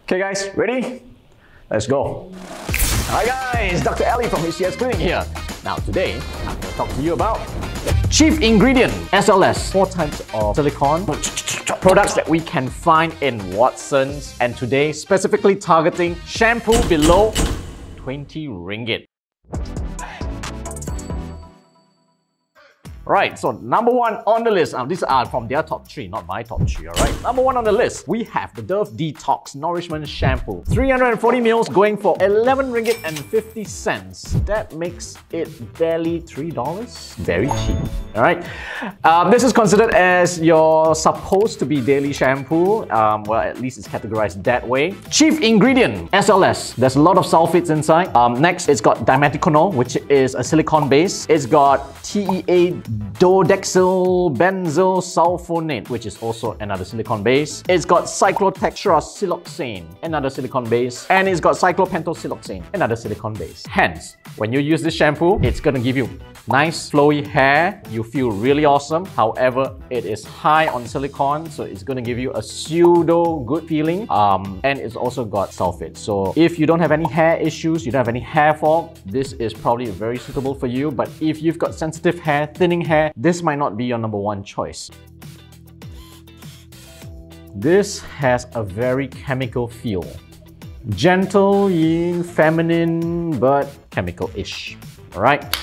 Okay guys, ready? Let's go. Hi guys, Dr. Aly from HCS Clinic here. Now today, I'm going to talk to you about chief ingredient, SLS, 4 types of silicone products that we can find in Watsons, and today specifically targeting shampoo below 20 ringgit. Right, so number 1 on the list, these are from their top 3, not my top 3, alright? Number 1 on the list, we have the Dove Detox Nourishment Shampoo. 340 ml going for 11 ringgit and 50 cents. That makes it barely $3. Very cheap, alright? This is considered as your supposed to be daily shampoo. Well, at least it's categorized that way. Chief ingredient, SLS. There's a lot of sulfates inside. Next, it's got DIMETHICONOL, which is a silicone base. It's got TEA dodexyl benzyl sulfonate, which is also another silicone base. It's got cyclotextrasiloxane, another silicone base. And it's got cyclopentosiloxane, another silicone base. Hence, when you use this shampoo, it's gonna give you nice flowy hair. You feel really awesome. However, it is high on silicone, so it's gonna give you a pseudo good feeling. And it's also got sulfate. So if you don't have any hair issues, you don't have any hair fall, this is probably very suitable for you. But if you've got sensitive hair, thinning hair, this might not be your number 1 choice. This has a very chemical feel. Gentle, feminine, but chemical-ish. Alright?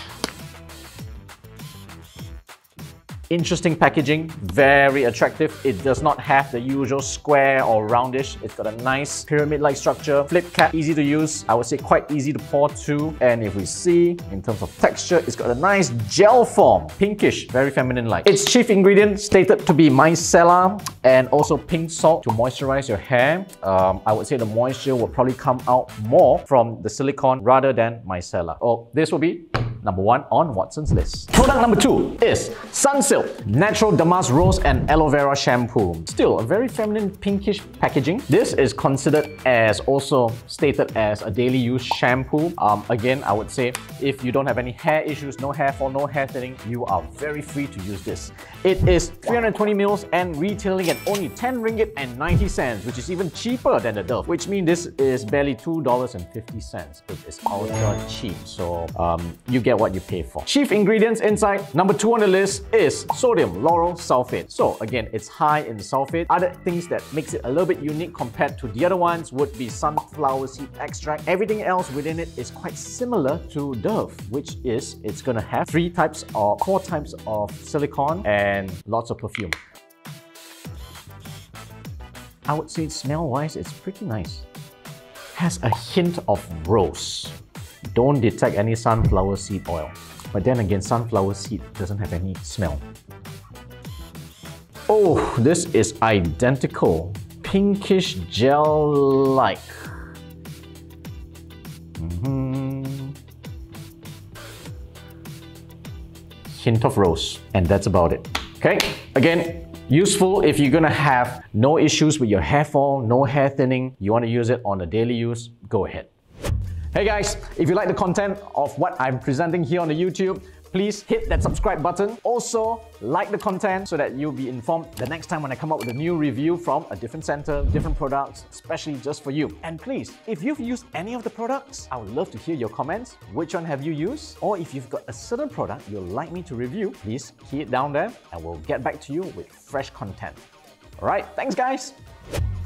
Interesting packaging, very attractive. It does not have the usual square or roundish. It's got a nice pyramid-like structure. Flip cap, easy to use. I would say quite easy to pour too. And if we see, in terms of texture, it's got a nice gel form. Pinkish, very feminine-like. Its chief ingredient stated to be micellar and also pink salt to moisturize your hair. I would say the moisture will probably come out more from the silicone rather than micellar. Oh, this will be number 1 on Watson's list. Product number 2 is Sunsilk Natural Damask Rose and Aloe Vera Shampoo. Still a very feminine pinkish packaging. This is considered as also stated as a daily use shampoo. Again, I would say if you don't have any hair issues, no hair fall, no hair thinning, you are very free to use this. It is 320 ml and retailing at only 10 ringgit and 90 cents, which is even cheaper than the Dove, which means this is barely $2.50. It is ultra cheap, so you get what you pay for. Chief ingredients inside, number 2 on the list is sodium lauryl sulfate. So again, it's high in sulfate. Other things that makes it a little bit unique compared to the other ones would be sunflower seed extract. Everything else within it is quite similar to Dove, which is it's gonna have 4 types of silicone and lots of perfume. I would say smell-wise, it's pretty nice. Has a hint of rose. Don't detect any sunflower seed oil. But then again, sunflower seed doesn't have any smell. Oh, this is identical. Pinkish gel-like. Hint of rose. And that's about it. Okay? Again, useful if you're gonna have no issues with your hair fall, no hair thinning, you want to use it on a daily use, go ahead. Hey guys, if you like the content of what I'm presenting here on the YouTube, please hit that subscribe button. Also, like the content so that you'll be informed the next time when I come up with a new review from a different center, different products, especially just for you. And please, if you've used any of the products, I would love to hear your comments. Which one have you used? Or if you've got a certain product you'd like me to review, please key it down there and we'll get back to you with fresh content. Alright, thanks guys!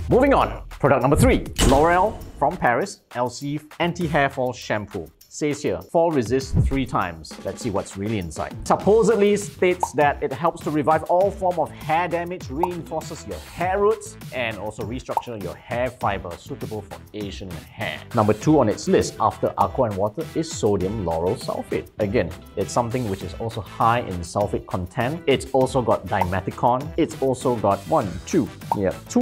Moving on, product number 3, LAURYL from Paris, LC Anti-Hair Fall Shampoo. Says here, fall resist 3 times. Let's see what's really inside. Supposedly states that it helps to revive all form of hair damage, reinforces your hair roots, and also restructure your hair fiber, suitable for Asian hair. Number 2 on its list after aqua and water is sodium lauryl sulfate. Again, it's something which is also high in sulfate content. It's also got dimethicone. It's also got 2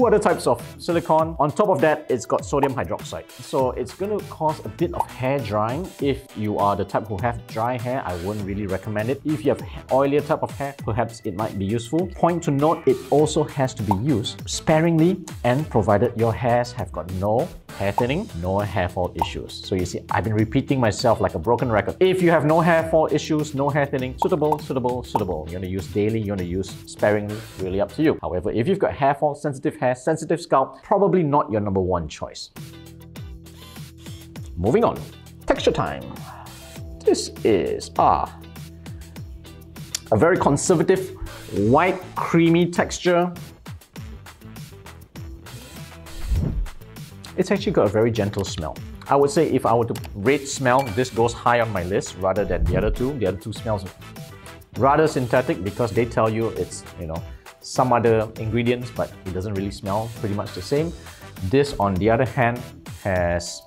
other types of silicone. On top of that, it's got sodium hydroxide. So it's going to cause a bit of hair drying. If you are the type who have dry hair, I wouldn't really recommend it. If you have oilier type of hair, perhaps it might be useful. Point to note, it also has to be used sparingly and provided your hairs have got no hair thinning, no hair fall issues. So you see, I've been repeating myself like a broken record. If you have no hair fall issues, no hair thinning, suitable, suitable, suitable. You want to use daily, you want to use sparingly, really up to you. However, if you've got hair fall, sensitive hair, sensitive scalp, probably not your number one choice. Moving on, texture time. This is a very conservative, white, creamy texture. It's actually got a very gentle smell. I would say if I were to rate smell, this goes high on my list rather than the other two. The other two smells rather synthetic because they tell you it's, some other ingredients, but it doesn't really smell pretty much the same. This, on the other hand, has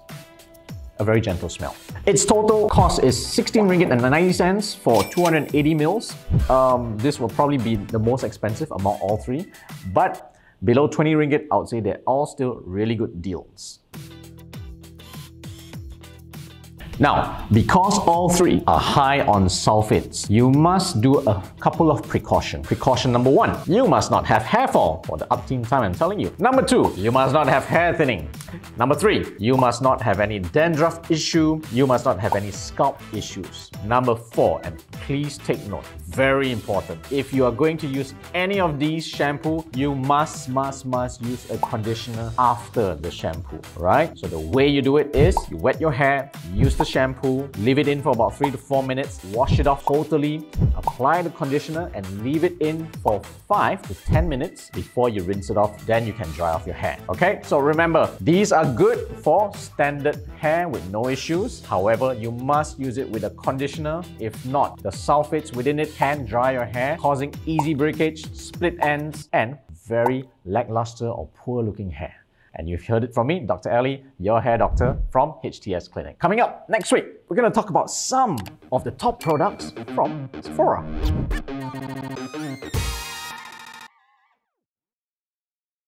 a very gentle smell. Its total cost is 16 ringgit and 90 cents for 280 mils. This will probably be the most expensive among all three, but below 20 ringgit, I would say they're all still really good deals. Now, because all three are high on sulfates, you must do a couple of precautions. Precaution number one, you must not have hair fall for the up-team time I'm telling you. Number two, you must not have hair thinning. Number three, you must not have any dandruff issue. You must not have any scalp issues. Number four, and please take note, very important, if you are going to use any of these shampoo, you must use a conditioner after the shampoo, right? So the way you do it is, you wet your hair, use the shampoo, leave it in for about 3 to 4 minutes, wash it off totally, apply the conditioner and leave it in for 5 to 10 minutes before you rinse it off. Then you can dry off your hair. Okay, so remember, these are good for standard hair with no issues. However, you must use it with a conditioner. If not, the sulfates within it can dry your hair, causing easy breakage, split ends, and very lackluster or poor looking hair. And you've heard it from me, Dr. Aly, your hair doctor from HTS Clinic. Coming up next week, we're going to talk about some of the top products from Sephora.